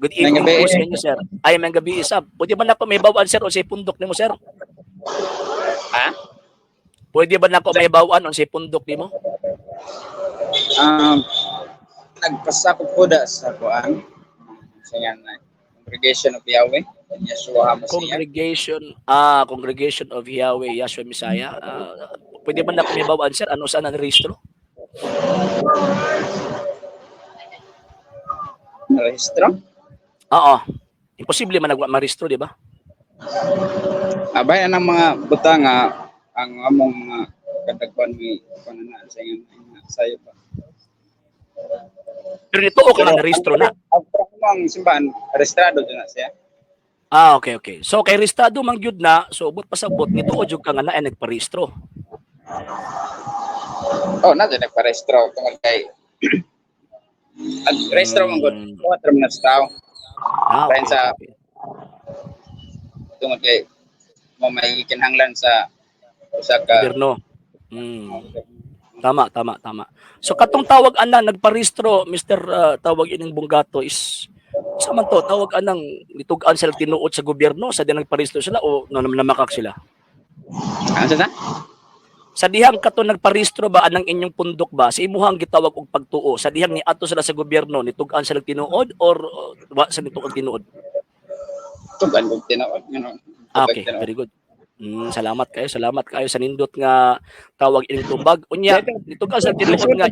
Good May evening gabi. po sa inyo, sir. Ay, may gabi isa. Pwede ba na po may bawaan, sir, o sa pundok nimo, sir? Ha? Pwede ba na ko may bawaan o sa pundok nimo? Nagpasakop ko da sa kuan. Sa yan na Congregation of Yahweh. Yeshua HaMashiach. Congregation of Yahweh, Yahshua Messiah. Pwede ba na ko may bawaan, sir? Ano saan ang rehistro? Rehistro? Oo. Imposible man nagwa-marehistro, di ba? Abay ang mga butanga ang among mga kadagpan mi kanana sa yan sayo pa. Pero nito o ka na narehistro na. Ang simbahan rehistrado na siya. Okay. So kay rehistado man gyud na, so ubot pasabot nito o jud ka nga na ay nagparehistro. Oh, na din nagparehistro tungod kay at rehistro man gud 4 minutes tao. Okay. Sa tungod kay mo may kinahanglan sa usa ka gobyerno. Tama. So katong tawag ana nagparehistro, Mr. Tawag ining Bunggato is sa man to tawag anang nitug-an sila tinuod sa gobyerno sa dinang parehistro sila o namakak sila. ano sa? Sa dihang kato nagparehistro ba anang inyong pundok ba sa imuhang gitawag og pagtuo sa dihang niadto sila sa gobyerno nitug-an sila tinuod or wa sa nitug tinuod? Tugan kog tinawag Okay, very good. Salamat kayo sa nindot nga tawag ining tumbag. Unya nitug-an sila tinuod nga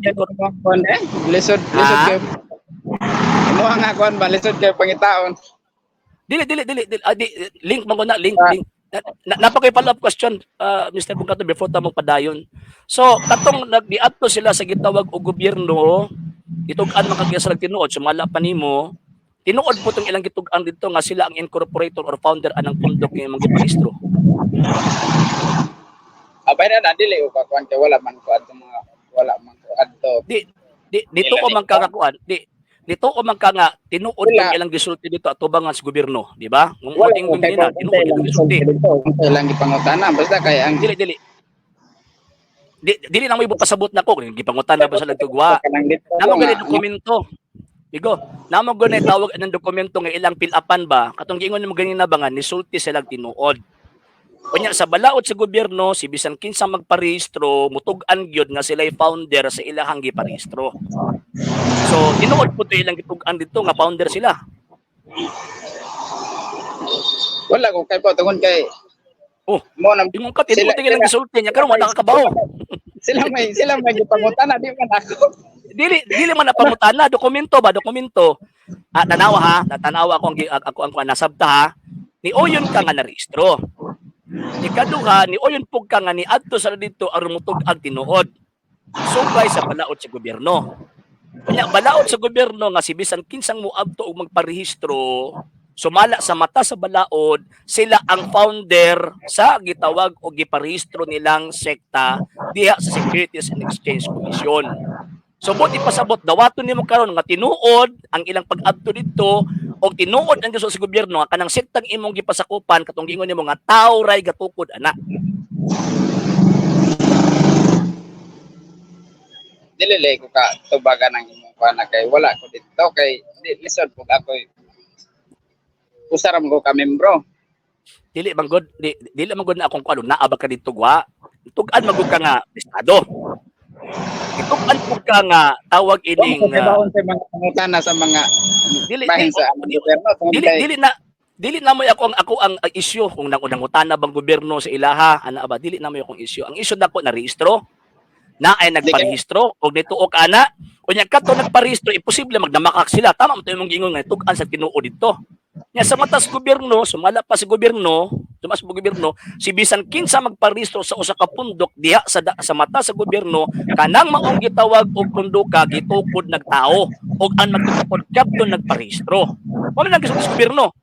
lisod kay mo nga kuan ba lisod kay pangitaon. Dili. Link man ko na link. Napakay follow-up question, Mr. Bungkato, before ta magpadayon. So, katong nagdiadto sila sa gitawag og gobyerno, itug-an man kagya sila tinuod, sumala pa nimo, tinuod po tong ilang gitug-an dito nga sila ang incorporator or founder anang pundok nga imong giparehistro. Abay na dili o kuan kay wala man ko adto. Dito ko man kakakuan, dito o man ka nga tinuod tong ilang gisulti dito at tubangan sa gobyerno, di ba? Kung uting gumina, tinuod ilang gisulti. Ilang gipangutana basta kay ang Dili na mo ipasabot na ko gipangutana ba sa nagtugwa. Namo gani dokumento. Igo, namo gani tawag ng dokumento nga ilang pilapan ba? Katong giingon mo ganina ba nga nisulti sila tinuod. Kunya sa balaod sa gobyerno, si bisan kinsa magparehistro, mutug-an gyud nga sila'y founder sa ilahang giparehistro. So, tinuod po ito ilang gitug-an dito nga founder sila. Wala ko kay po tungod kay mo nang imong ka tinuod ilang gisulti niya karon wala ka kabaw. sila may gipangutana di man ako. Dili man na pangutana, dokumento. Tanawa ako ang nasabta ha. Ni oyon ka nga na rehistro. Ikaduha, ni oyon pug ka nga ni adto sa dito aron mutug-an tinuod. Sugay sa balaod sa gobyerno. Kanya balaod sa gobyerno nga si bisan kinsang moadto og magparehistro, sumala sa mata sa balaod, sila ang founder sa gitawag o giparehistro nilang sekta diha sa Securities and Exchange Commission. So buti pasabot dawaton nimo karon nga tinuod ang ilang pag-adto dito o tinuod ang gusto sa gobyerno nga kanang sektang imong gipasakupan katong giingon nimo nga tawo ray gatukod ana. Dili ko ka tubagan ng imong pana kay wala ko dito kay lisod pug ako usaram ko ka membro. Dili man gud na akong kuno naa ba ka dito gwa. Tug-an magud ka nga estado. Itukan po ka nga tawag ining bawon sa mga pangutana sa mga bahin sa gobyerno dili na mo ako ang issue kung nangutana bang gobyerno sa ilaha ana ba dili na mo akong issue. Ang issue nako na rehistro na ay nagparehistro og nituok ana unya kadto nagparehistro imposible magdamakak sila tama mo imong giingon nga tug-an sa tinuod dito. Nya sa mata sa gobyerno, sumala pa sa gobyerno, si bisan kinsa magparehistro sa usa ka pundok diha sa mata sa gobyerno kanang maong gitawag og pundoka gitukod nagtao og ang magtukod kapto nagparehistro. Mo man sa gobyerno.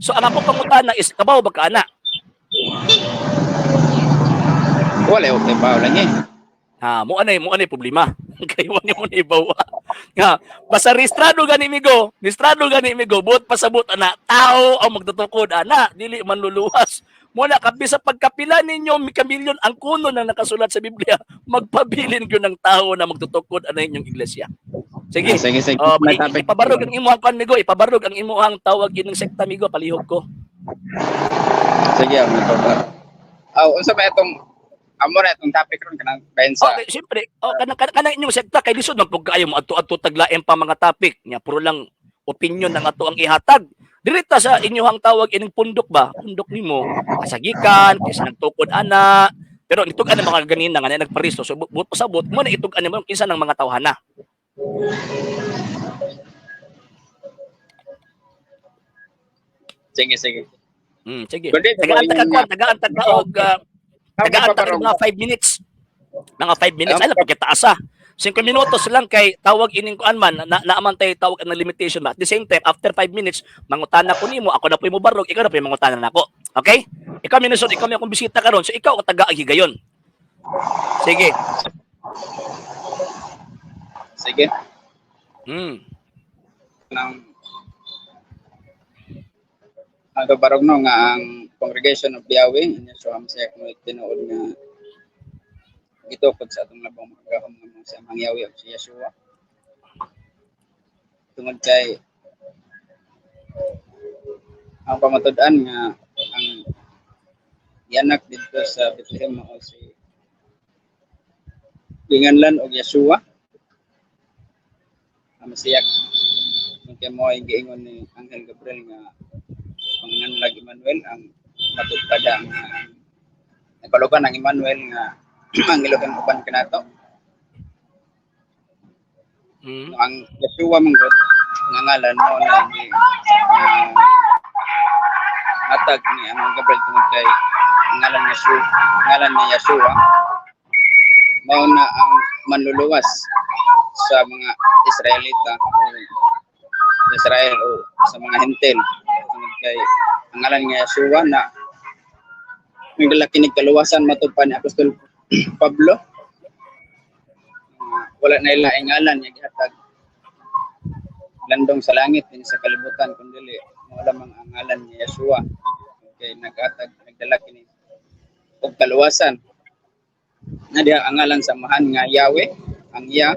So ang akong pangutana is kabaw ba ka ana? Wala okay ba lang eh. Mo anay problema. Kay wani mo na ibawa. Nga, basta registrado gani migo, buot pasabot ana, tao ang magtutukod ana, dili man luluwas. Muna kapi sa pagkapila ninyo mikamilyon ang kuno na nakasulat sa Biblia, magpabilin gyud ng tao na magtutukod ana inyong iglesia. Sige. Sige, sige. May Oh, topic. ipabarog ang imuhang kan migo, ipabarog ang imuhang tawag ining sekta migo, palihog ko. Sige, may topic. Unsa ba itong amo na itong topic ron kanang bahin sa Okay, siyempre, kanang inyong sekta kay lisod man pug kaayo mo adto taglaem pa mga topic nya puro lang opinion ng ato ang ihatag. Direta sa inyong tawag ining pundok ba? Pundok nimo kasagikan, kaysa nagtukod ana. Pero nitug ana mga ganina nga nagparisto so but pasabot mo na itug ana mo kinsa ng mga tawhana. sige, sige. Sige. Kundi Tagaan og mga 5 minutes. Mga 5 minutes ala pagkataasa. 5 minutos lang kay tawag ining kuan man naaman tay tawag ang limitation ba. At the same time after 5 minutes mangutana ko nimo, ako na po'y mo barog, ikaw na po'y mangutana nako. Okay? Ikaw minusod, ikaw may akong bisita karon, so ikaw ang taga-higayon. Sige. Sige. Nang ang barog no nga ang Congregation of Yahweh inya so am sa kung tinuod nga gitukod sa atong labang magahom nga sa Amang Yahweh ug si Yeshua. Tungod kay ang pamatud-an nga ang yanak dito sa Bethlehem mao si ginganlan og Yeshua. Ang Mesiyak. Kaya mo ay giingon ni Angel Gabriel nga panganlag Emmanuel ang matugpada nga nagpalugan ng Emmanuel nga ang ilogan uban kanato. Ang Yeshua manggod nga ngalan mo na ni atag ni Angel Gabriel tungod kay ngalan niya Yeshua, ngalan niya Yeshua mao na ang manluluwas sa mga Israelita Israel o sa mga hentil tungod kay ang ngalan nga Yeshua na may kinig kaluwasan matupad ni Apostol Pablo. Wala na ilaing ngalan nga gihatag landong sa langit din sa kalibutan kundi wala mang ang ngalan ni Yeshua. Okay, nagdala kini og kaluwasan. Na diha ang ngalan sa mahan nga Yahweh, ang Ya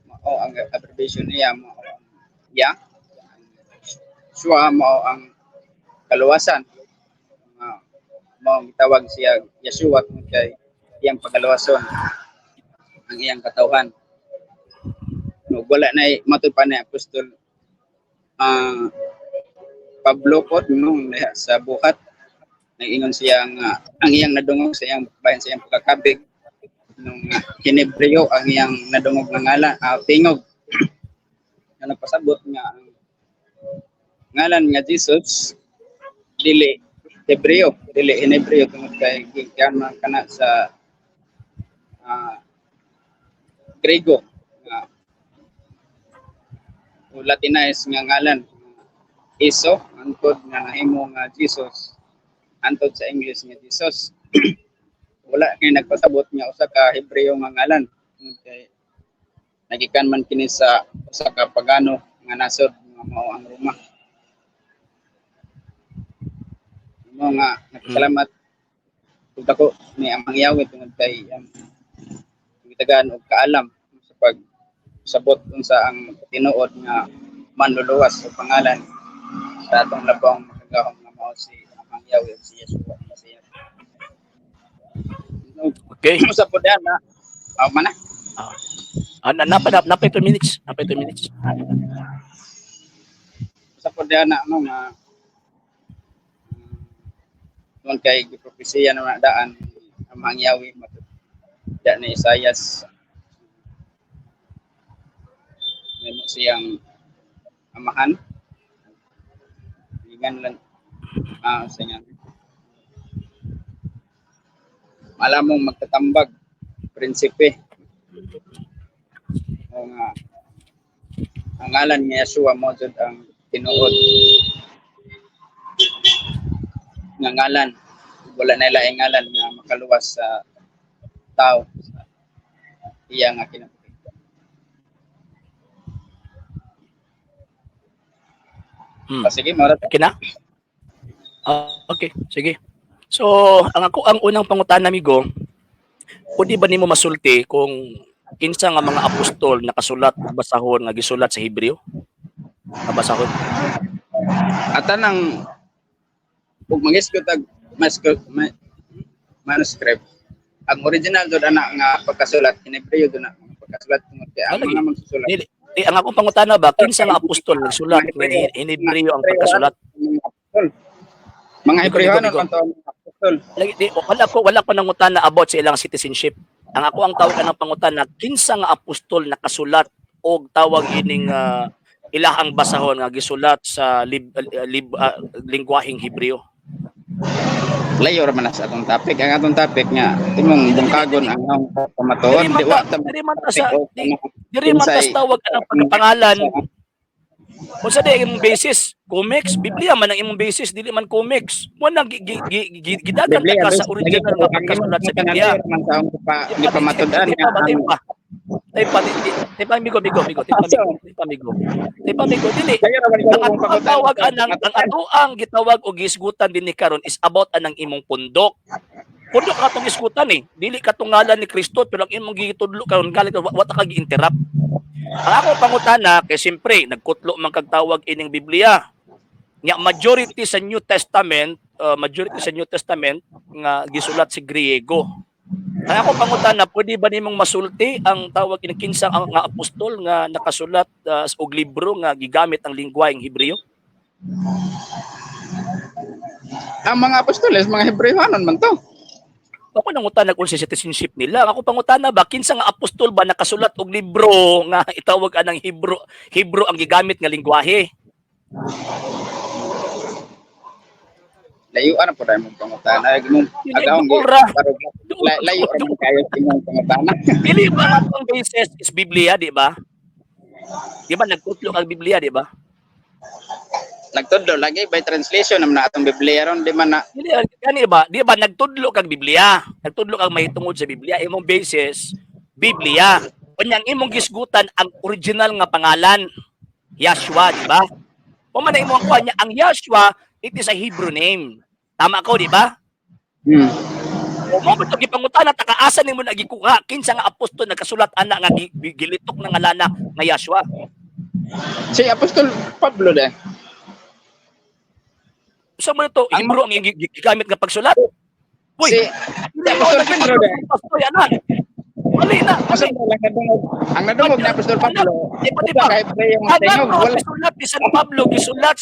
mao ang abbreviation niya mao Ya. Yeshua mao ang kaluwasan. Mao gitawag siya Yeshua tungod kay iyang pagkaluwason ang iyang katawhan. No, wala na matupan ni Apostol Pablo po nung sa buhat nag-ingon siya nga ang iyang nadungog sa iyang bahin sa iyang pagkakabig nung Henebreo ang iyang nadungog nga ngalan tingog na nagpasabot nga ang ngalan nga Jesus dili Hebreo dili Henebreo tungod kay gikan kana sa Grego nga Latinized nga ngalan Iso antod nga nahimo nga Jesus antod sa English nga Jesus. Wala kay nagpasabot nga usa ka Hebreo nga ngalan kay nagikan man kini sa usa ka pagano nga nasod nga mao ang Roma. Mo nga nagpasalamat ug ako ni Amang Yahweh tungod kay gitagaan og kaalam sa pagsabot unsa ang tinuod nga manluluwas sa pangalan sa atong labang makagahom nga mao si Amang Yahweh si Yeshua Mesiya. Okay. Sa pudan na mana? Napay 2 minutes. Napay 2 minutes. Sa pudan na ano nga tungod kay gipropesiya na daan Amang Yahweh matudya ni Isaias may siyang amahan ginganlan sa malamong magtatambag prinsipe o nga ang ngalan ni Yeshua mo jud ang tinuod nga ngalan wala na laing ngalan nga makaluwas sa tao sa iya nga kinabuhi. Sige, marat. Okay na? Okay, sige. So, ang unang pangutana migo, pwede ba nimo masulti kung kinsa nga mga apostol nakasulat ug basahon nga gisulat sa Hebreo? Nga basahon? At anang ug mangisgot ag manuscript, ang original do ana nga pagkasulat in Hebreo do na pagkasulat tungod kay ang Lagi. mga magsusulat Ang akong pangutana ba kinsa nga apostol nagsulat nga in Hebreo ang pagkasulat? Mga Bigo, Hebreohanon bigo. man to ang apostol. Lagi wala ko nangutana about sa ilang citizenship. Ang ako ang tawag ng pangutana kinsa nga apostol nakasulat og tawag ining ilahang basahon nga gisulat sa lingwaheng Hebreo. Layo ra man na sa atong topic. Ang atong topic nga imong bungkagon ang akong pamatuod. Diri man ta sa diri man ta sa tawag ang pagpangalan. Kung sa di imong basis, comics, Biblia man ang imong basis, dili man comics. Mo nang gidagan ta ka sa original nga pagkasulat sa Biblia. Di pa matudan nga Tay pa migo dili. Ang tawag ang ato ang gitawag og gisgutan dinhi karon is about anang imong pundok. Pundok ka tong isgutan eh. Dili ka tong ngalan ni Kristo pero ang imong gitudlo karon galit wa ta ka gi-interrupt. Ang ako pangutana kay siyempre nagkutlo man kag tawag ining Biblia. Nga majority sa New Testament nga gisulat si Griego. Ang ako pangutana pwede ba nimong masulti ang tawag ining kinsa nga apostol nga nakasulat og libro nga gigamit ang lingwaheng Hebreo? ang mga apostoles, mga Hebreohanon man to. Ako nangutana kung sa citizenship nila. Ako pangutana ba kinsa nga apostol ba nakasulat og libro nga itawag anang Hebro ang gigamit nga lingwahe? Layuan po tayo mong pangutana. Agawang layo ra man kayo sa imong pangutana. Dili ba ang basis is Biblia, di ba? Di ba nagkutlo kag Biblia, di ba? Nagtudlo lagi by translation naman na atong Biblia ron di man na Dili kani ba? Di ba nagtudlo kag Biblia? Nagtudlo kag mahitungod sa Biblia, imong basis Biblia. Kunyang imong gisgutan ang original nga pangalan, Yahshua, di ba? Kung man imong kuha niya ang Yahshua, it is a Hebrew name. Tama ko, di ba? O mo to gipangutana takaasa nimo nagikuha kinsa nga apostol nagkasulat ana nga gilitok na ngalana nga Yahshua. si Apostol Pablo de. Sa mo to Hebrew ang gigamit nga pagsulat? Uy, Si Apostol Pedro de. Pastor ana. Wali na. Asa mo lang nadungog. Ang nadungog ni Apostol Pablo. Di ba? Kahit pa yung Ano tingog ang wala. gisulat ni San Pablo gisulat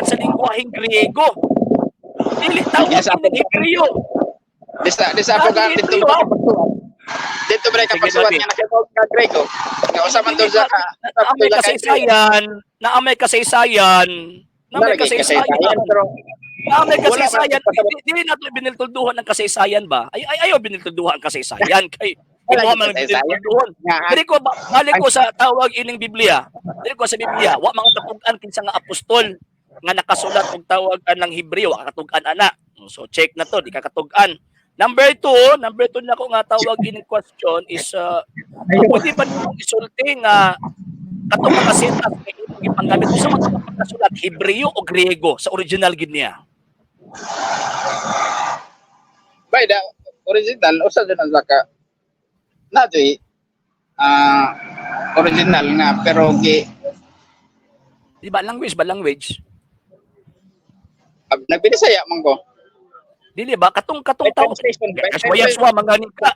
sa lingwaheng Griego. Dili tawag Yes, ng Hebreo. Disa po ka dito ba kapagsuwat. Dito ba kapagsuwat nga nakatawag ka Grego. Nga usa man to sa Naamay kasaysayan, naamay kasaysayan. Naamay kasaysayan. Naamay kasaysayan. Dili nato biniltulduhan ang kasaysayan ba? Ayaw biniltulduhan ang kasaysayan kay imo man biniltulduhan. Dili ko balik ko sa tawag ining Biblia. Dili ko sa Biblia, wa mga tapug-an kinsa nga apostol nga nakasulat og tawag anang Hebreo, katug-an ana. So check na to, di ka katug-an. Number two na ko nga tawag ining question is pwede ba nimo isulti nga katong makasitas kay imong gipanggamit sa mga pagkasulat Hebreo o Griego sa original gid niya? By the original usa din ang saka na original nga pero Di ba language? nagbinisaya man ko. Dili ba katong tawag Yaswa mangani ka.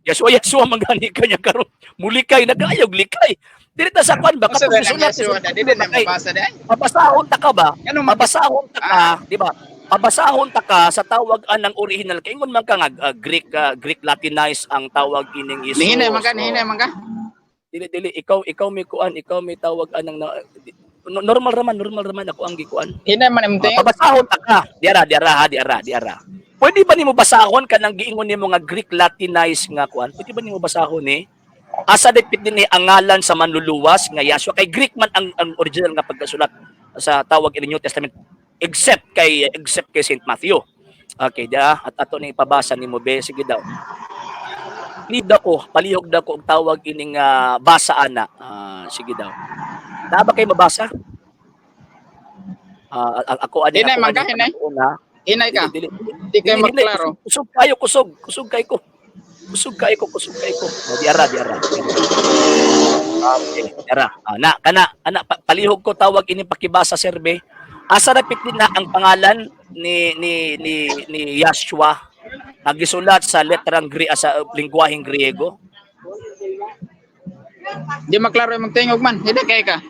Yaswa mangani ka nya karon. Mulikay nagayog likay. Dili ta sa kwan ba Kasi katong na sulat dili na mabasa di. mabasahon ta ka ba? Ano Mabasahon ta ka, di ba? Mabasahon ta ka sa tawag anang original kay ingon man ka nga Greek Latinized ang tawag ining iso. Nihinay man ka. Dili ikaw may kuan, ikaw may tawag anang normal raman ako ang gikuan. Hinay man imong Mabasahon ta ka. Diara. Pwede ba nimo basahon kanang giingon nimo nga Greek Latinized nga kuan? Pwede ba nimo basahon asa dipit din ang ngalan sa manluluwas nga Yahshua kay Greek man ang original nga pagkasulat sa tawag in New Testament except kay Saint Matthew. Okay, at ato ni ipabasa nimo be sige daw. Palihog dako og tawag ining basa ana. Sige daw. Naa ba kay mabasa? Ako ani Hinay man ka, una. Hinay ka. Dili. Di kayo Dili, magklaro. kusog kayo, kusog. Kusog kayo ko. Kusog kayo ko. O, diara. Okay, diara. Kana, palihog ko tawag ini pakibasa survey. Asa rapit din na ang pangalan ni Yashua nagisulat sa letrang sa lingwaheng Griego. Di maklaro yung magtingog man. Hindi kayo ka.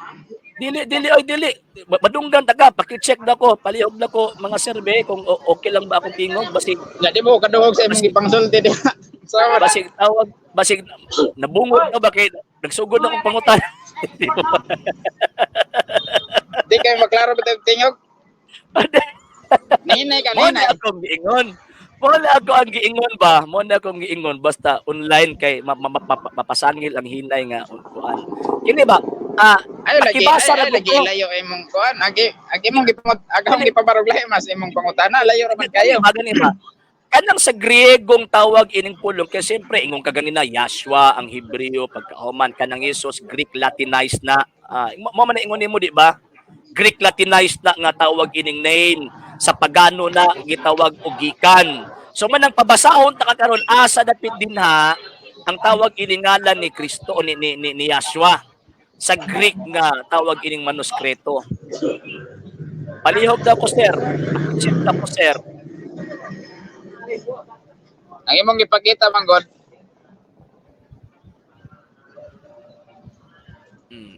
Dili. Madunggan taga, paki-check na ko, palihog na ko mga survey kung okay lang ba akong tingog basig Di mo kaduhog sa imong ipangsulti di. Sawa. basig nabungod na ba kay nagsugod na akong pangutan. Di kayo maklaro ba yung tingog? Hinay ka, Muna hinay. akong giingon. Muna ako ang giingon ba? Muna akong giingon basta online kay mapasangil ang hinay nga kuan. Kini ba? Ayo lagi, Pakibasa ayo na lagi ko. layo imong kuan. Agi mong agahong gipabarog lahi mas imong pangutana layo ra man kayo. Magani ba? Kanang sa Griegong tawag ining pulong kay siyempre ingon ka ganina Yashua ang Hebreo pagkahuman kanang Jesus Greek Latinized na mo man ingon nimo di ba? Greek Latinized na nga tawag ining name sa pagano na gitawag og gikan. So man ang pabasahon ta karon asa dapit din ha ang tawag ining ngalan ni Kristo o ni Yashua sa Greek nga tawag ining manuskrito. Palihog daw ko sir. Check na po sir. Ang imong gipakita man god.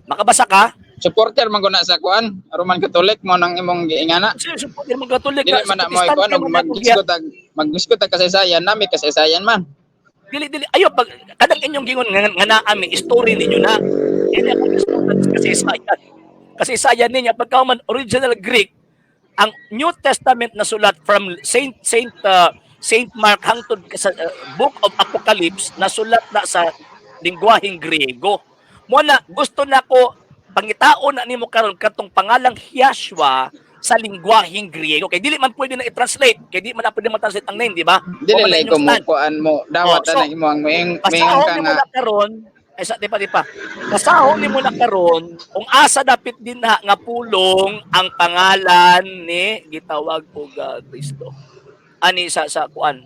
Makabasa ka? Supporter man guna sa kuan. Roman Catholic mo nang imong giingana. Sir, support yung mga Katolik. Dili man na mo kuan og magdiskuta kasaysayan nami kasaysayan man. Dili. Ayo, pag kadang inyong gingon nga naami, story ninyo na. Hindi ako disputan kasi sayan. Kasi sayan niya, pagka man original Greek, ang New Testament na sulat from Saint Mark hangtod sa Book of Apocalypse na sulat na sa lingwaheng Griego. Muna, gusto na ko pangitaon na nimo karon katong pangalang Yashua sa lingwaheng Griego. Kay dili man pwede na i-translate. Kay di man na pwede ma-translate ang name, di ba? Dili lay ko mo kuan mo dawat so, na imo ang mayong pasahon ka ni mo nga. na karon, di pa. Pasahon ni mo na karon, kung asa dapit din na nga pulong ang pangalan ni gitawag og Kristo. Ani sa kuan,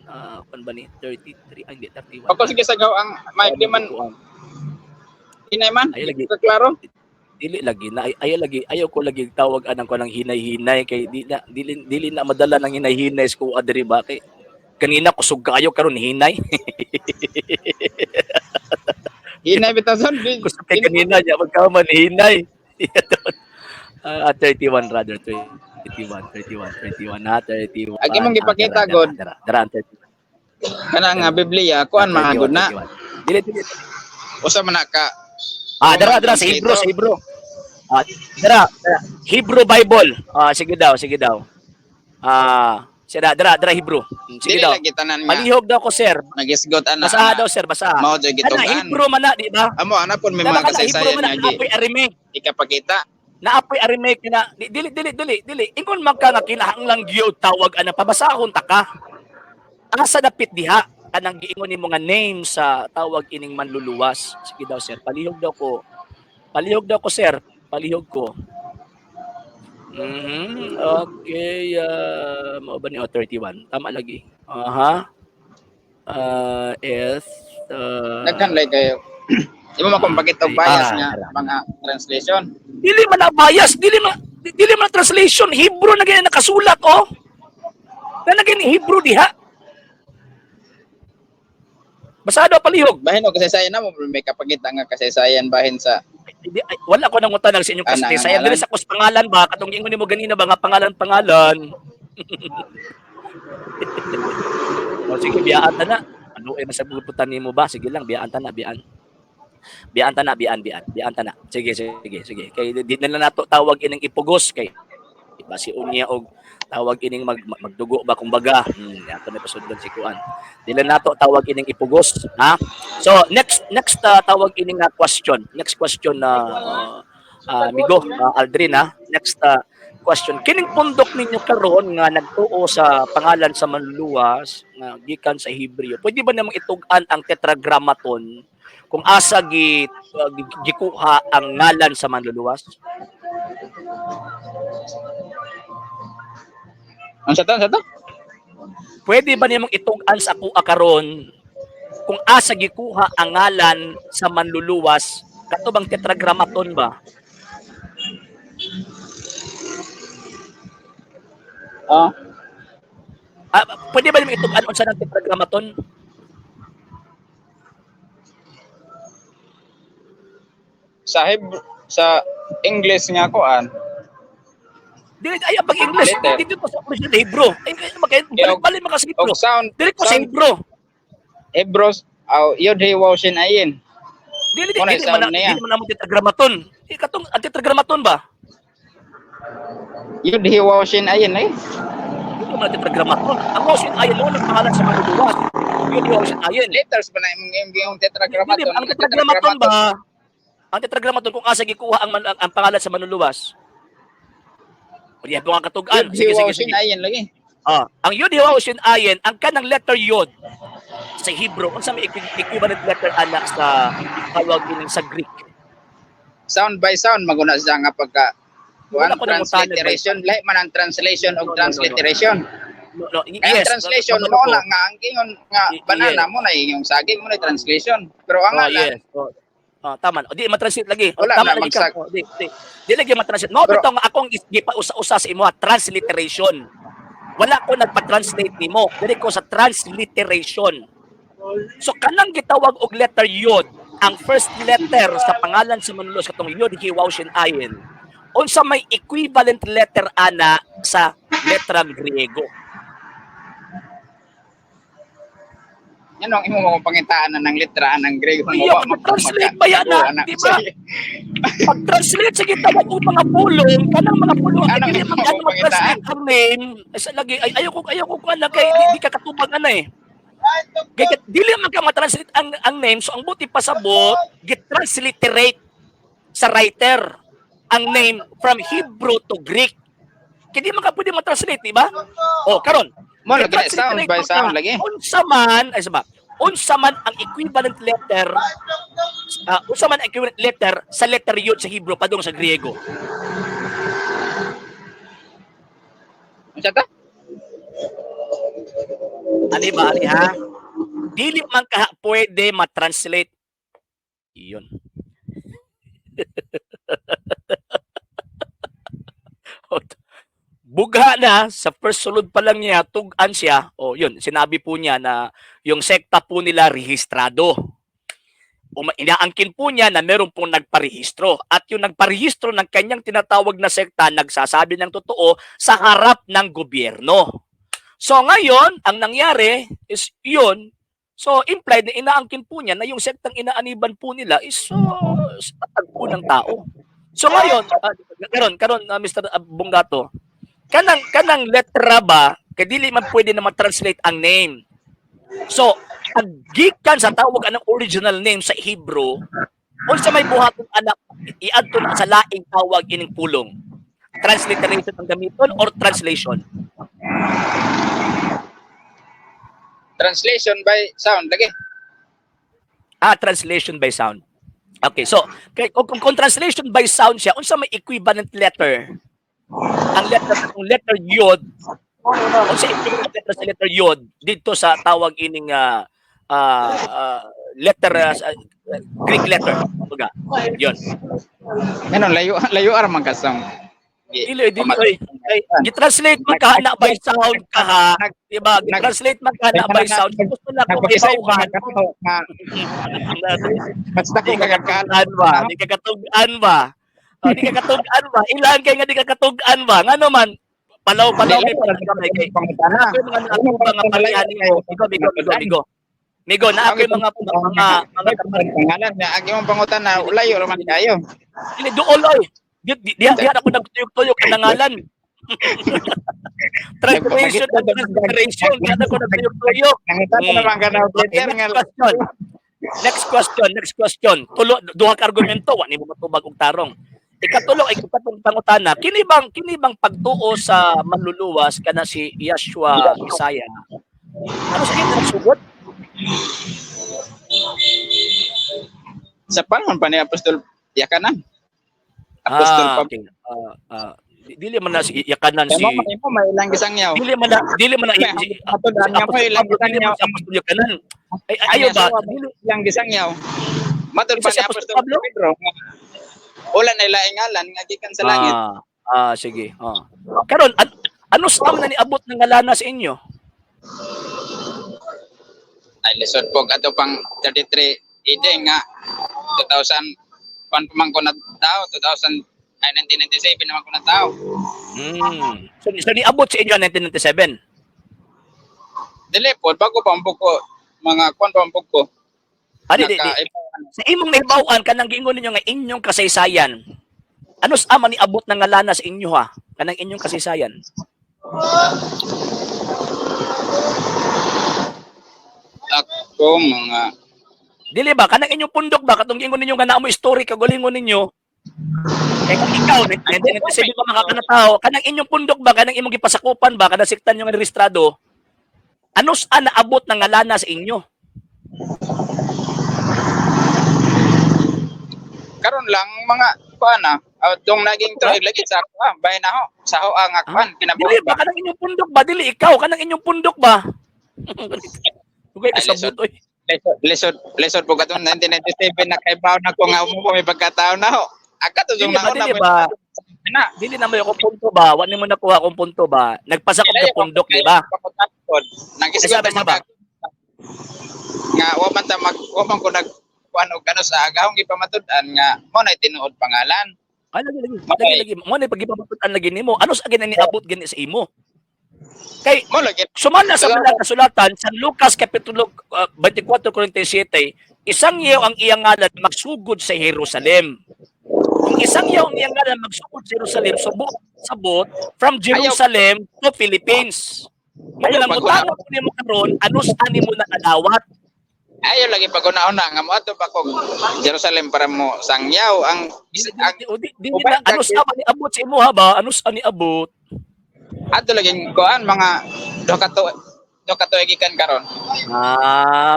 kuan ba ni 33, hindi 31. Ako sige sagaw ang mic di man hinay man. Ay lagi. Klaro. Dili lagi na ayaw ko lagi tawag anang ko ng hinay-hinay kay dili na madala ng hinay-hinay ko adiri ba kay kanina kusog kayo karon hinay. Hinay bitason. Kusog kay kanina ya magkaman hinay. 31 rather 21 na 31. Agi mong gipakita god. Dara 31. Kana nga Biblia kuan mahagod na. Dili. Usa man na ka. Dara sa Hebrew. Dara Hebrew Bible. Sige daw. Dara Hebrew. Sige Dili daw. lagi tanan nga. Palihog daw ko sir. Nagisgot ana. Basa daw sir, basa. Mao jud Ana gitugan. Hebrew man na, di ba? Amo ana pon may mga kasaysayan nga gi. Naapoy Aramaic. Ikapakita. Naapoy Aramaic na dili. Ingon man ka nga kinahanglang gyud tawag ana pabasahon ta ka. Asa dapit diha kanang giingon nimo nga name sa tawag ining manluluwas. Sige daw sir, palihog daw ko sir, palihog ko. Okay, mao ba ni 31? Tama lagi. Nagkanlay kayo. Imo makumpakit og bias nga mga translation. Dili man na bias, dili man translation, Hebrew na gani nakasulat oh. Na gani Hebrew diha. Basa daw palihog. Bahin og kasaysayan na mo may kapakita nga kasaysayan bahin sa Wala ko nang utanang sa inyong kasaysayan. Dili sa kus pangalan ba katong ingon nimo ganina ba nga pangalan. O sige, biyaan ta na. Ano ay masabutan nimo ba? Sige lang, biyaan ta na. Sige. Kay di na lang nato tawag ining ipugos kay basi unya og tawag ining magdugo ba kumbaga. Ato na pasudlan si kuan. Dili nato tawag ining ipugos, ha? So next tawag ining question. Next question na amigo Aldrin ha. Next question. Kining pundok ninyo karon nga nagtuo sa pangalan sa manluluwas nga gikan sa Hebreo. Pwede ba namang itug-an ang tetragrammaton kung asa gikuha ang ngalan sa manluluwas? Ang sata? pwede ba nimong itug-an sa kuha karon kung asa gikuha ang ngalan sa manluluwas katubang tetragrammaton ba? Oh, Pwede ba nimong itug-an unsa ng tetragrammaton? sa English nga kuan. Dili ay pag English Letter. dito to sa original Hebrew. Ay balik man sa Hebrew. Og sound Dili ko sa sound Hebrew. Hebrews yod hey wow shin ayin. Dili Muna dili sound man niya. dili man amo tetragrammaton. Katong ang tetragrammaton ba? Yod hey wow shin ayin eh. Dili man tetragrammaton. Ang motion ayon mo pangalan sa manluluwas. Yun yung motion ayon. Letters ba na yung Dili tetragrammaton? ang tetragrammaton ba? Ang tetragrammaton kung asa gikuha ang pangalan sa manluluwas. O diya po nga katug-an. Yod Sige hey wow sige shin sige. ayin lagi. Ang Yod Hiwaw Shin Ayin, ang kanang letter Yod sa Hebrew, kung sa may equivalent letter ana sa tawag din sa Greek. Sound by sound maguna siya nga pagka Wala kuan ko na transliteration lahi man ang translation No, og no, no, transliteration. No, Kaya yes. translation no, mo na nga ang ingon nga Y- banana yes. mo na yung saging mo na translation. Pero ang ngalan Yes. Tama. Di matranslate lagi. Wala Tama na, lagi ka. magsag- Di lagi matranslate. No, Pero- bitaw nga akong usa sa imo transliteration. Wala ko nagpa-translate nimo. Dili ko sa transliteration. So kanang gitawag og letter Yod, ang first letter sa pangalan sa manluluwas katong Yod Hiwaw Shin Ayin. Unsa may equivalent letter ana sa letrang Griego. yan ang imo mo pangitaan ng letra ng Grego Ay, mag-translate ba yan na? Di ba? Pag-translate sa gitawag og mga pulong, kanang mga pulong ay Anong dili imo mag-ano mo mag-translate ang name. Sa lagi ay ayoko na kay di ka katubag ana eh. Kaya dili man ka ma-translate ang name, so ang buti pasabot git-transliterate sa writer ang name from Hebrew to Greek. Kaya di man ka pwede ma-translate, di ba? Karon. Mo lagi na sound by sound lagi. Unsa man ang equivalent letter sa letter Yod sa Hebrew padung sa Griego. Unsa ta? Ani ba ani ha? Dili man ka pwede ma-translate. Iyon. Bugha na sa first sulod pa lang niya, tug-an siya. Yun, sinabi po niya na yung sekta po nila rehistrado. Inaangkin po niya na meron pong nagparehistro. At yung nagparehistro ng kanyang tinatawag na sekta, nagsasabi ng totoo sa harap ng gobyerno. So ngayon, ang nangyari is yun. So implied na inaangkin po niya na yung sektang inaaniban po nila is tagpo ng tao. So ngayon, karon Mr. Bungato, kanang letra ba kay dili man pwede na ma-translate ang name. So paggikan sa tawag anang original name sa Hebrew, unsa may buhaton anak iadto na sa laing tawag ining pulong. Transliteration ang gamiton or translation? Translation by sound lagi. Translation by sound. Okay, so kung translation by sound siya, unsa may equivalent letter? Ang letter Yod, unsa equivalent letter sa letter Yod dito sa tawag ining letter Greek letter. Tuga. Yon. Menon layo man kasang. Dili gitranslate man ka na by sound ka ha. Diba? Gitranslate man ka na by sound. Gusto na ko ibawhan. Basta ko Kagatugan ba? Di kagatugan ba? Di kagatugan ba? Ilan kay nga di kagatugan ba? Ngano man? Palaw may pagkamay kay. Ako mga parihan nimo. Migo, na ako mga pangalan na agi mong pangutan na layo raman kayo. Dili duol oy. Diha ako nagtuyok-tuyok ang nangalan. Translation and transliteration. Diha ako nagtuyok-tuyok. Nangita ko naman ka na Next question. Duha ka argumento wa nimo matubag og tarong. Ikatulo ay katong pangutana. Kini bang pagtuo sa manluluwas kana si Yeshua Messiah? Ano sa inyo sugot? Sa panahon pa ni Apostol Yakanan. Apostol okay. Dili man na si yakanan si Mo may ilang gisangyaw. dili man na Matudan nga mo ilang gisangyaw. apostol yakanan. Ayo ba? Dili Ilang gisangyaw. Matod pa Isa si ni Apostol Apostol Pablo? Pedro. Wala na ilaing ngalan nga gikan sa langit. Sige. Karon ano sa na niabot ng ngalana sa inyo? Ay lisod po ato pang 33 ide nga 2000 pan pamang ko na tao 1997 naman ko na tao. So niabot sa inyo 1997. Dili po bago pa ang buko mga kwan pa ang buko. Di. Sa imong nahibawan kanang giingon ninyo nga inyong kasaysayan. Ano sa man niabot ng ngalana sa inyo ha? Kanang inyong kasaysayan. Ako mga Dili ba kanang inyong pundok ba katong giingon ninyo nga naa mo story kagalingon ninyo? Kung ikaw 1997 ka makakanataw, kanang inyong pundok ba kanang imong gipasakupan ba kada siktan yung rehistrado? Ano sa naabot ng ngalana sa inyo? karon lang mga kuan na dong naging to lagi sa ako bahay na ho sa ho ang akwan Dili kinabuhi ba kanang inyong pundok ba? Dili ikaw kanang inyong pundok ba? Tugay ka sa butoy. lesod po katong 1997 na kay bawo na ko nga mo may pagkataon na ho aka to Dili dong ba? nauna Dili ba? na Dili na mo akong punto ba? Wala mo nakuha akong punto ba? Nagpasakop ka pundok, di ba? Nagisip Sabi ta mo ba? nga wa man ko nag kuan og ano sa agahong gipamatud-an nga mo na tinuod pangalan. Ay, lagi. Mo na pagipamatutan lagi nimo. Ano sa gina niabot gani sa imo? Kay Mo lagi sumala sa mga kasulatan sa Lucas kapitulo 24:47, isang yaw ang iyang ngalan magsugod sa Jerusalem. Kung isang yaw ang iyang ngalan magsugod sa Jerusalem, sabot from Jerusalem to Philippines. Kaya lang mutang ko nimo karon, ano sa nimo na kadawat? ayo lagi pag-una-una nga mo ato pa kog Jerusalem para mo sangyaw ang Di na ano sa niabot sa imo ha ba? Ano sa niabot? ato lagi kuan mga do ka to gikan karon.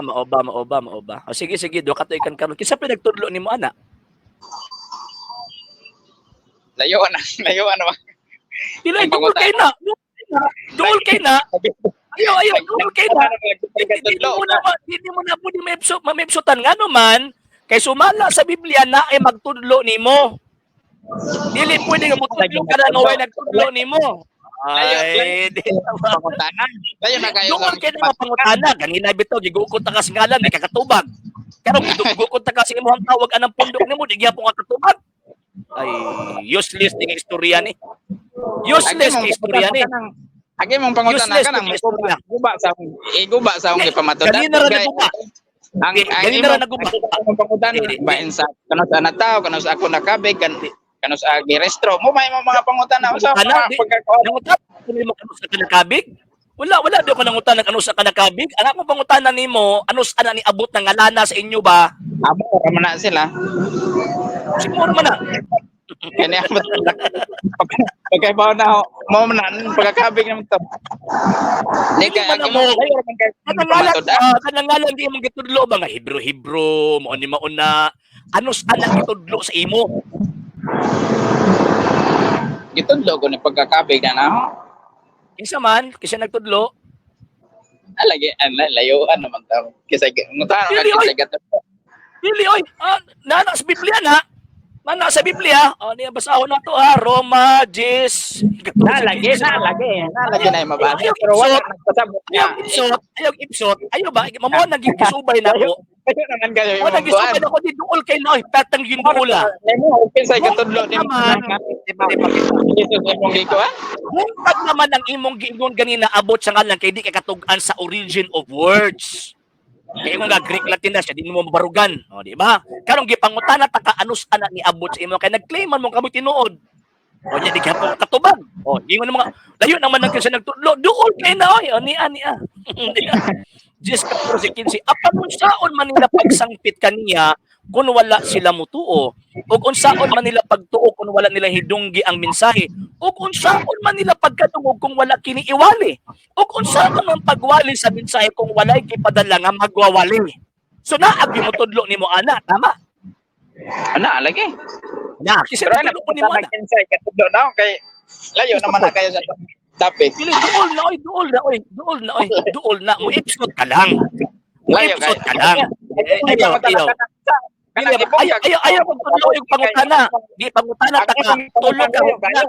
Maoba. O sige, do ka to ikan karon. Kinsa pinagtudlo nimo ana? Layo na Dili dugol kay na. Dugol kay na. Ayo, dugol kay na. Hindi mo na pwede mamipsutan nga naman. Kay sumala sa Biblia na ay magtudlo nimo. Dili pwede nga mutudlo ka na way nagtudlo nimo. Ay, di na pangutanan. Layo na kayo dugol kay na mapangutana. Ganina bitaw gigukod ta kas ngalan may kakatubag. Karon gigukod ta kasi imong tawag anang pundok nimo di gyapon ka katubag. Ay, useless ding istorya ni. Useless ding istorya ni. Agi mong pangutana ka nang guba sa akong gipamatudan. Ganina ra naguba. Ganina ra naguba. Pangutana bain sa kano sa nataw, kano sa ako nakabig, kano sa girestro. Mo may mga pangutana usa mga pagkakuan. Nangutan mo kano sa kanakabig? Wala daw ko nangutan ano sa kanakabig. Ang akong pangutanan nimo, ano sa ni abot ng ngalana sa inyo ba? Amo ra man na sila. Siguro man na. Kani ang pagkay ba na mo man pagkakabig naman to. Ni kay agi mo kanang ngalan di mo gitudlo ba nga Hebro mo ni mauna. Ano sa anak gitudlo sa imo? Gitudlo ko ni pagkakabig na ho. Kinsa man, kinsa nagtudlo? Alagi layuan naman to. Kisa ngutahan ka kisa gato. Dili oy, nana sa Biblia na. Nana sa Biblia. Niya basahon na to ha, Roma 10. Nalagi na mabasa. Pero wala nagpasabot niya. Ayaw ipsot. Ayaw ba? Mamuha naging kisubay na ko. Ayaw naman kayo. Mamuha naging kisubay na ko. Di duol kay na. Tatang yung duola. Kisa katudlo ni Buntag naman ang imong giingon ganina abot sa ngalan kay di kay katugan sa origin of words. Kay imong nga Greek Latin na siya di mo mabarugan, di ba? Karong gipangutana ta ka anus ana ni abot sa imo kay nag-claim man mo kamo tinuod. Nya di ka katubag. Ingon mga layo naman nang kinsa nagtudlo, duol kay na oy, ani. Just kapro si Kinsi, apan unsaon man nila pagsangpit kaniya kung wala sila mutuo, ug unsaon man nila pagtuo kung wala nila hidunggi ang mensahe, ug unsaon man nila pagkatungog kung wala kini iwali, ug unsaon man pagwali sa mensahe kung walay gipadala nga magwawali. So naagi mo tudlo nimo ana, tama? Ana lagi. Na, kasi tudlo ko nimo ana. Katudlo na kay Layo naman na kayo sa topic. Dili duol na duol na mo episode ka lang. Layo Episode ka kayo. lang. Ayaw ko tulo yung pangutana. Di pangutana ta ka tulog ka hugna.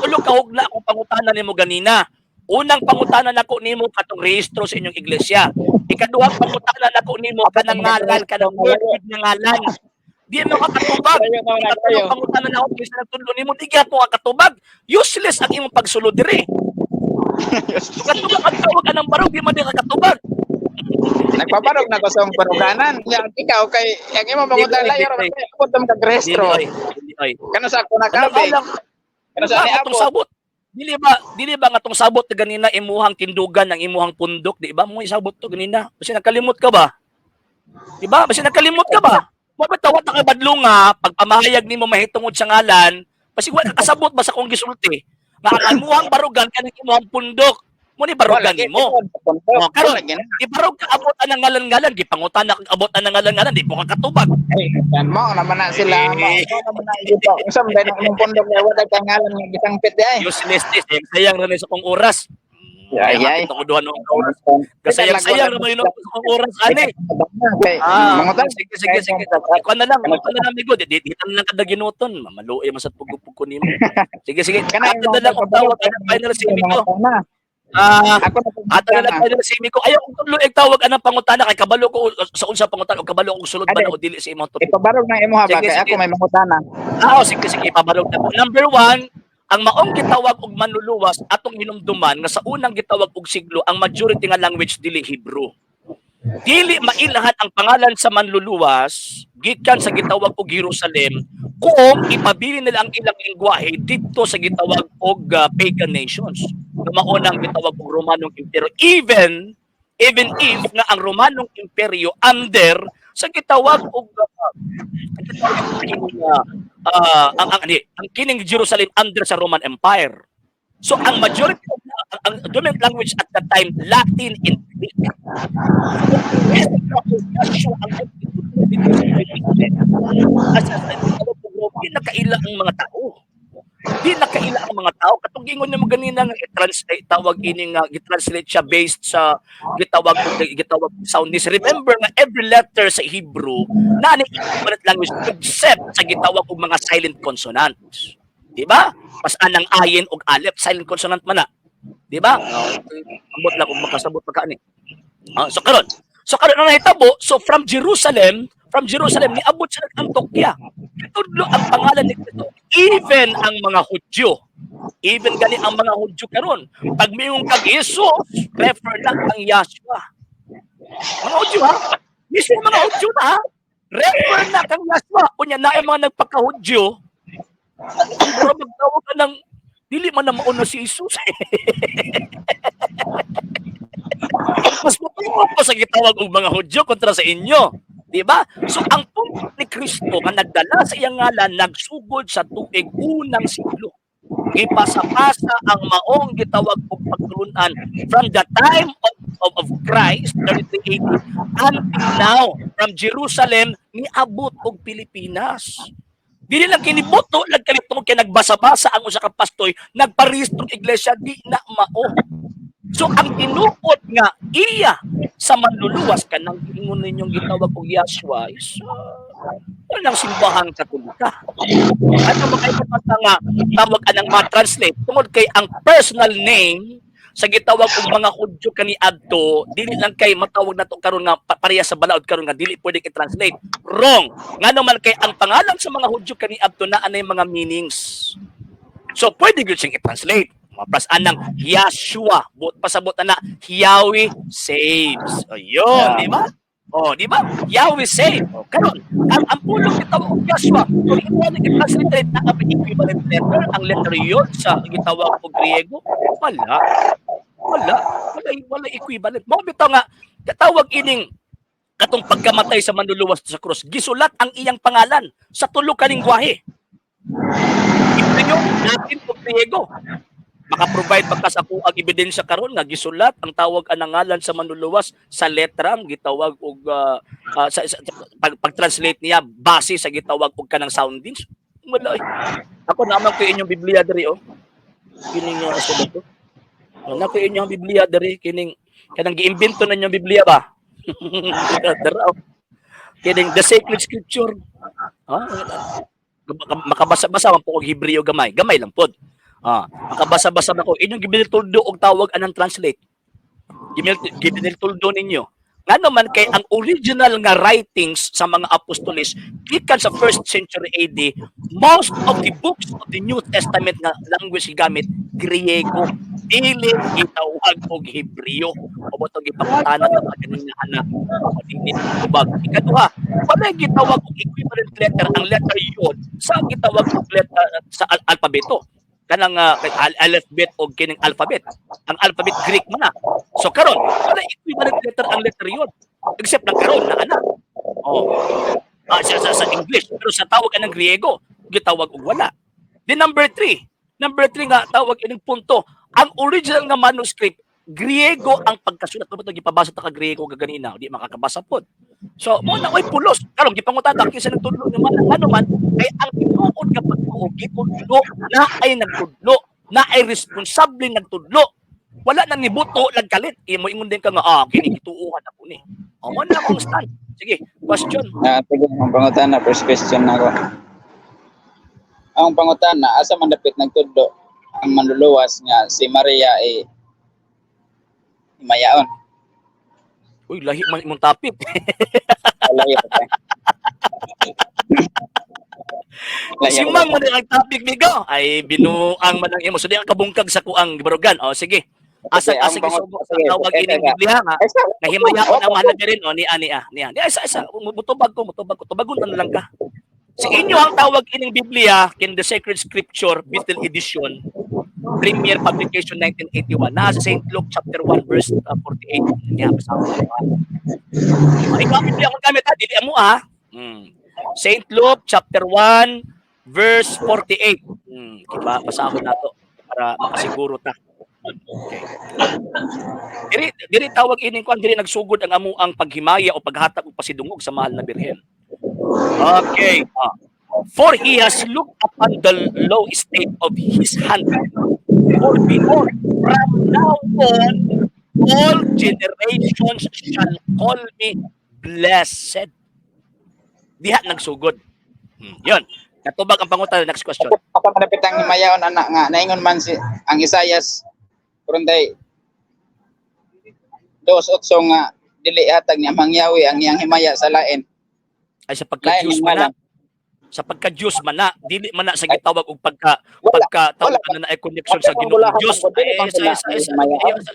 Tulog ka hugna kung pangutana nimo ganina. Unang pangutana nako nimo katong rehistro sa inyong iglesia. Ikaduhang pangutana nako nimo kanang ngalan kanang word nga ngalan. Di mo ka katubag. Ikaduhang pangutana na ako sa nagtudlo nimo di gyud mo ka katubag. Useless ang imong pagsulod diri. Katubag ang tawag ka ng barog di man di ka katubag. Nagpaparog na ko sa paruganan. Ikaw kay ang imo mangutan layo ra ko tam ka restro. Kano sa ako nakabig. Kano sa ni atong sabot. Dili ba nga tong sabot na ganina imuhang tindugan ng imuhang pundok, di ba? Mo isabot to ganina. Basi nakalimot ka ba? Di ba? Basi nakalimot ka ba? Mo bitawat na kabadlo nga pagpamahayag nimo mahitungod sa ngalan, basi wala kasabot ba sa kong gisulti? Nga ang imuhang barugan kanang imuhang pundok. Mo ni barugan nimo. Mo karon di barug ka abot ang ngalan-ngalan, di pangutana kag abot ang ngalan-ngalan, di po ka katubag. Mo naman na sila mo. Naman na dito. Usam dai nang imong pundok nga wala kang ngalan nga gisangpit ay. Useless this, sayang ra sa kong oras. Ay. Ito ko duha ng oras. Sayang naman yung oras ani. Mangutan. Sige. Ikaw na lang migo. Di lang kada ginuton. Mamaluoy man sa pugpug ko nimo. Sige. Ato na lang og tawag ang final simi ko. Ato na lang final simi ko. Ayaw ko tuloy tawag anang pangutana kay kabalo ko sa unsa pangutana o kabalo ko sulod ba na o dili sa imong topic. Ipabarog na imo ha ba kay ako may mangutana. Sige, ipabarog na po. Number 1, ang maong gitawag og manluluwas atong hinumduman nga sa unang gitawag og siglo ang majority nga language dili Hebrew. Dili mailahan ang pangalan sa manluluwas gikan sa gitawag og Jerusalem kung ipabili nila ang ilang lengguwahe dito sa gitawag og pagan nations. Nga maunang gitawag og Romanong Imperyo even if nga ang Romanong Imperyo under sa gitawag og ang kining Jerusalem under sa Roman Empire. So ang majority of ang dominant language at that time Latin and Greek. Di nakaila ang mga tao. Di nakaila ang mga tao. Katong gingon niyo ganina nga i-translate tawag ini nga gi-translate siya based sa gitawag soundness. Remember nga every letter sa Hebrew na ni equivalent language except sa gitawag og mga silent consonants. Di ba? Mas anang ayin og alep silent consonant man na. Di ba? Ambot lang kung makasabot pa kaani. So karon ang nahitabo, so from Jerusalem niabot sa Antioquia. Tudlo ang pangalan ni Kristo. Even ang mga Hudyo. Even gani ang mga Hudyo karon. Pag miyong kag Jesus, refer lang ang Yahshua. Mga Hudyo ha? Mismo mga Hudyo na ha? Refer na kang Yahshua. Kunya na ay mga nagpaka-Hudyo. Pero magtawag ka ng dili man na mauna si Jesus. Mas matuwa pa sa gitawag og mga Hudyo kontra sa inyo. Di ba? So ang punto ni Kristo nga nagdala sa iyang ngalan nagsugod sa tuig unang siglo. Ipasa-pasa ang maong gitawag og pagtulunan from the time of Christ 33 AD until now from Jerusalem niabot og Pilipinas. Dili lang kinibuto lang kanito kay nagbasa-basa ang usa ka pastoy nagparehistro iglesia di na mao. So ang tinuod nga iya sa manluluwas kanang ingon ninyong gitawag og Yahshua is walang simbahang katolika. Ano ba kayo nga tawag anang ma-translate tungod kay ang personal name sa gitawag og mga Hudyo kaniadto dili lang kay matawag nato karon nga pareha sa balaod karon nga dili pwede i-translate. Wrong. Ngano man kay ang pangalan sa mga Hudyo kaniadto naa nay mga meanings. So pwede gyud siyang i-translate. Plus anang Yahshua, pasabot na Yahweh saves. Ayun, di ba? Di ba? Yahweh save. Karon, ang pulong gitawag og Yahshua, kung imo na i-translate na ang equivalent letter, ang letter yun sa gitawag og Griego, wala equivalent. Mao bitaw nga katawag ining katong pagkamatay sa manluluwas sa krus, gisulat ang iyang pangalan sa tulo ka lengguwahe. Ito Latin ug Griego. Maka-provide pagka sa ang ebidensya karon nga gisulat ang tawag anang ngalan sa manluluwas sa letrang gitawag og pag-translate niya base sa gitawag og kanang soundings. Wala eh. Ako naman ko inyong Biblia diri oh. Kining sa to. Wala ko inyong Biblia diri kining kanang giimbento na inyong Biblia ba? Dara oh. Kining the sacred scripture. Ha? Makabasa-basa man po og Hebreo gamay. Gamay lang pod. Makabasa-basa na ko inyong gibiltuldo og tawag anang translate. Gibiltuldo ninyo. Nga naman kay ang original nga writings sa mga apostoles gikan sa 1st century AD, most of the books of the New Testament nga language gamit Griego, dili gitawag og Hebreo. O ba ito gipakutana sa mga kanina anak o dili tubag. Ikaduha, wala gitawag og equivalent letter ang letter yod sa gitawag og letter sa alpabeto. Kanang alphabet o kining alphabet. Ang alphabet Greek man na. So karon, wala equivalent letter ang letter yun. Except na karon na anak. Sa English. Pero sa tawag ng Griego, gitawag og wala. Then number 3 nga tawag ining punto. Ang original nga manuscript, Griego ang pagkasulat. Ano ba ito, gipabasa ta ka Griego kaganina, di makakabasa pod. So, mo na, pulos. Karon gipangutan kinsa nagtudlo naman, ano man, kay ang tinuod nga pagtuog, gitudlo, na ay nagtudlo, na ay responsable nagtudlo. Wala nang nibuto, nagkalit. Imo ingon din ka nga, kini gituuhan ako ni. Mo na akong stand. Sige, question. Sige, ang pangutan na, first question na ako. Ang pangutan na, asa man dapit nagtudlo, ang manluluwas nga si Maria ay himayaon. Uy, lahi man imong topic. Lahi pa. Si Mang man ang topic bigo ay binuang man ang imo. So di ang kabungkag sa kuang gibarugan. O sige. Asa gisubok sa tawag ining Biblia nga. Nahimayaon ang mahalaga rin o ni niya. Isa mutubag ko. Tubagon na lang ka. Sa inyo ang tawag ining Biblia in the Sacred Scripture Bethel Edition. Premier Publication 1981 na sa St. Luke chapter 1 verse 48 niya pasama ko. Ay gamit niya akong gamit dili amo St. Luke chapter 1 verse 48. Diba? Pasahod na to para makasiguro ta. Okay. Diri tawag ining kuan diri nagsugod ang amo ang paghimaya o paghatag og pasidungog sa mahal na birhen. Okay. For he has looked upon the low state of his handmaid. For behold, from now on, all generations shall call me blessed. Diha nagsugod. Yun. Katubag ang pangutan. Next question. Apa malapit ang himayaon anak nga naingon man si ang Isayas kurunday 2:8 nga dili hatag niya mangyawi ang iyang himaya sa lain. Ay sa pagka-Diyos man na. Sa pagka-Diyos man na. Dili man na sa gitawag og pagka-tawag na ay connection sa Ginoong Diyos. Isa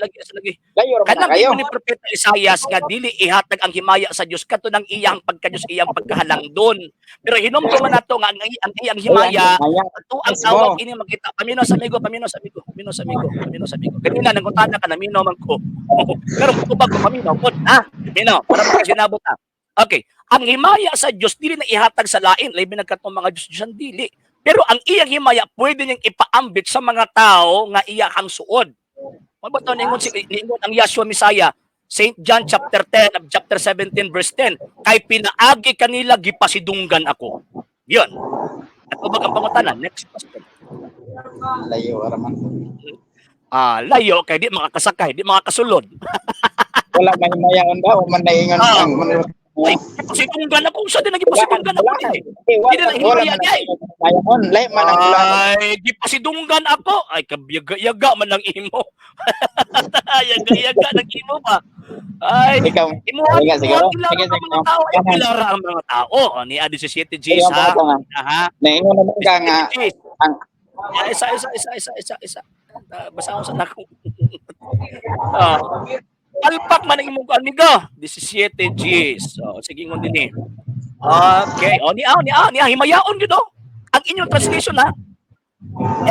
lagi. Kanang ni propeta Isayas nga dili ihatag ang himaya sa Diyos kato ng iyang pagka-Diyos, iyang pagkahalangdon. Pero hinumdum man nato nga ang iyang himaya ato ang tawag ini makita. Pamino sa amigo. Kanina nangutana ka na mino man ko. Pero tubag ko pamino pod. Mino para makasinabot ta. Okay. Ang himaya sa Diyos, dili na ihatag sa lain. Labi nagkatong mga Diyos-Diyosan, dili. Pero ang iyang himaya, pwede niyang ipaambit sa mga tao nga iyakang suod. Mabato ningon ang Yahshua Messiah, St. John chapter 10, chapter 17, verse 10, kay pinaagi kanila, gipasidunggan ako. Yun. At ubag ang pangutanan. Next question. Layo, araman. Layo, kay di makakasakay, di makasulod. Wala man himayaon ba o man naingon ang ay, pasidunggan ako. Siya din nagpasidunggan ako. Hindi na himaya niya eh. Ay, di pasidunggan ako. Ay, kabiyaga man ng imo. Yaga ng imo pa. Ay, imuhan mga tao. Ay, pilara ang mga tao. Ni Adi 17 Gs, ha? Naingon naman ka nga. Isa. Basta ako sa nako. Palpak man ang imong amiga. 17 Gs. So, sige ngon din eh. Okay. Niya. Himayaon yun ang inyong translation ha.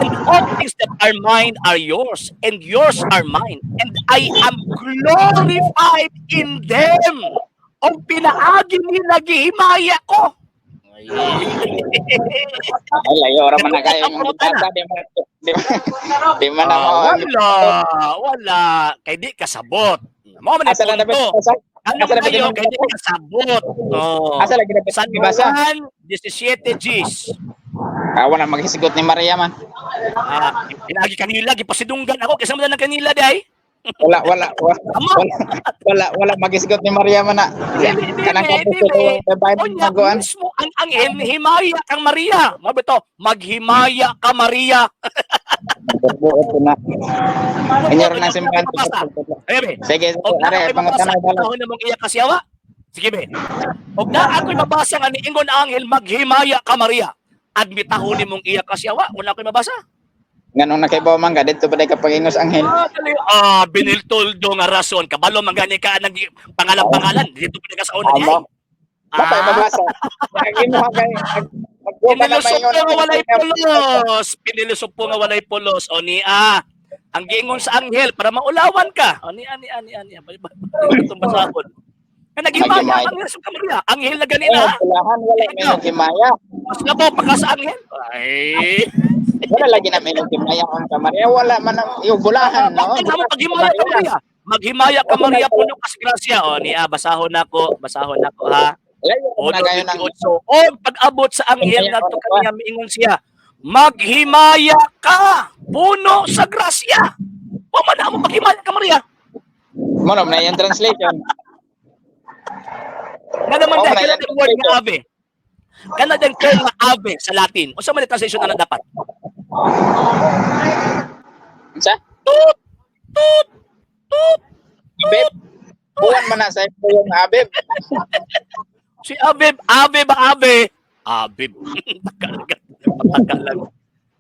And all things that are mine are yours. And yours are mine. And I am glorified in them. O pinaagi nila gihimaya ko. Ay, layo raman na kayo. Di man na wala. Kay di kasabot. Mo man ito. Ano man kayo, kay di kasabot. San Juan, 17 Gs. Wala magisigot ni Maria man. Pinagi kanila, gipasidunggan ako, kasi mo na ng kanila, day. Wala wala magisigot ni Maria man na. Kanang kapitulo babae Onya, maguan. mismo ang anghel, himaya kang Maria. Mabito, maghimaya ka Maria. Buot na. Inyo ron ang simbahan. Ayun, Sige, og na are ako'y pangutan mabasa, na bala. panahon na mong iya kasyawa. Sige, be. Og na ako'y mabasa nga ni ingon anghel, maghimaya ka Maria. Admitahon ni mong iya kasyawa. Wala ako'y mabasa. Nganong nakaibaw man ka dito pa ka pag-ingos anghel. Biniltoldo nga rason. Kabalo magani ka ng pangalan-pangalan. Dito pa ka sa una niya. Bakit mabasa? Nagino ka kay Pinilusok po nga walay pulos. Pinilusok po nga walay pulos. O niya. Ang giingon sa anghel para maulawan ka. O niya. Itong basakon. Naghimaya ang anghel sa Maria. Anghel na ganina. Pulahan wala may kimaya. Mas na po pagka sa anghel. Ay. Wala lagi na may kimaya ang Maria. Wala man ang yung bulahan, no? Maghimaya ka Maria. Maghimaya ka Maria puno kas grasya. O niya, basahon nako ha. O pag-abot sa anghel na to kaniya miingon siya, maghimaya ka puno sa grasya. O man mo maghimaya ka Maria. Mono na yung translation. Nga naman dahil kanadang word nga ave. Kanadang term nga ave sa Latin. O sa man translation na dapat? Sa? Tut! Tut! Tut! Abib? Buwan man na sa ito yung Abib. Si Abib, ave ba ave? Abib. Pataka lang.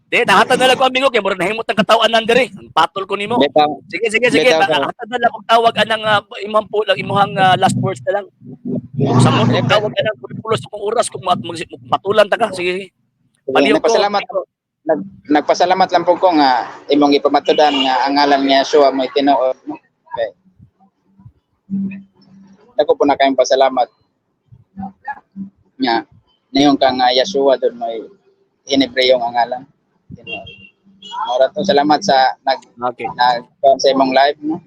Di, nahatan na lang ko amigo, kaya mura nahimot ang katawan nandere. Patol ko nimo. Sige. Hatan na lang kung tawag anang imam po lang, imuhang last words na lang. Sa mo tawag anang pulos kung oras kung patulan ta ka. Sige. Paliw ko. Nagpasalamat lang po ko nga imong ipamatudan nga ang ngalan ni Yeshua mo tinuod. Okay. Dako po na kayong pasalamat. Nya, nayong kang Yeshua doon may Henebreo ang ngalan. Ora to salamat sa nag sa imong live no.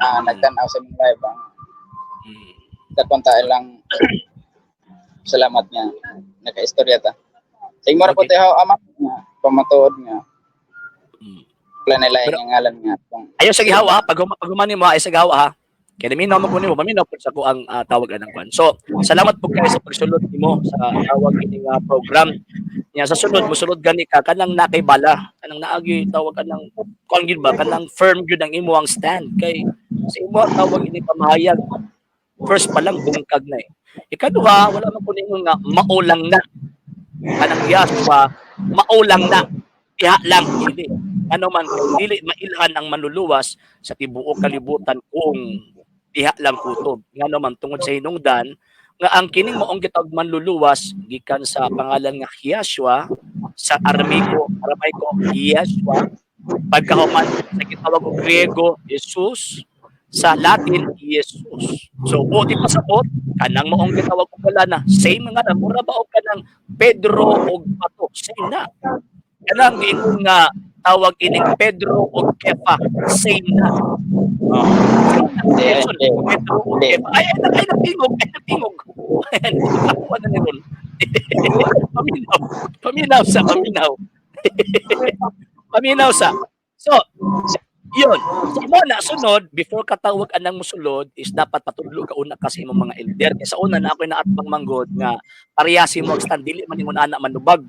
Nagtanaw sa imong live ang kakonta lang salamat nga naka-istorya ta. Sa imo ra po tayo amat nga pamatuod nga. Plan nila ang ngalan nga. Ayo sa gihawa pag humani mo ay sa gihawa ha. Kaya naminaw mo po nimo, maminaw po sa ko ang tawag ng kwan. So, salamat po kayo sa pagsulod nimo sa tawag ining program. Nya sa sunod mosulod gani ka kanang nakibala, kanang naagi tawag kanang kuan gyud ba, kanang firm gyud ang imo ang stand kay sa imo tawag ini pamahayag. First pa lang bungkag na eh. Ikaduha, wala man po ninyo nga maulang na. Kanang Yahshua, maulang na. Iha lang, hindi. Ano man, dili mailhan ang manluluwas sa tibuok kalibutan kung diha lang kutob. Nga naman tungod sa hinungdan nga ang kining maong gitawag manluluwas gikan sa pangalan nga Yahshua sa Aramaico Yahshua pagkahuman sa gitawag og Griego Jesus sa Latin Jesus. So di pasabot kanang maong gitawag og galana same nga mura ba og kanang Pedro og Bato same na. Kanang giingon nga tawag ining Pedro o Kefa, same na. Pedro o Kefa. Ay, nagtingog. Ako na nilon. Paminaw sa. Paminaw sa. So, yun. So, mo na, sunod, before katawag anang musulod, is dapat patulog ka una kasi imong mga elder. Kaya sa una na ako'y naatbang manggod nga parehasi mo ang stand, dili man ingon ana manubag.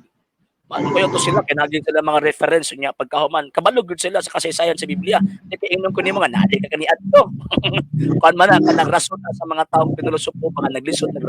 Manubayo to sila, kinagin sila mga reference niya pagkahuman. Kabalog sila sa kasaysayan sa Biblia. Nagkainom ko ni mga nadi ka kaniad to. Kuan man na kanang rason sa mga taong pinulusok po, mga naglisod,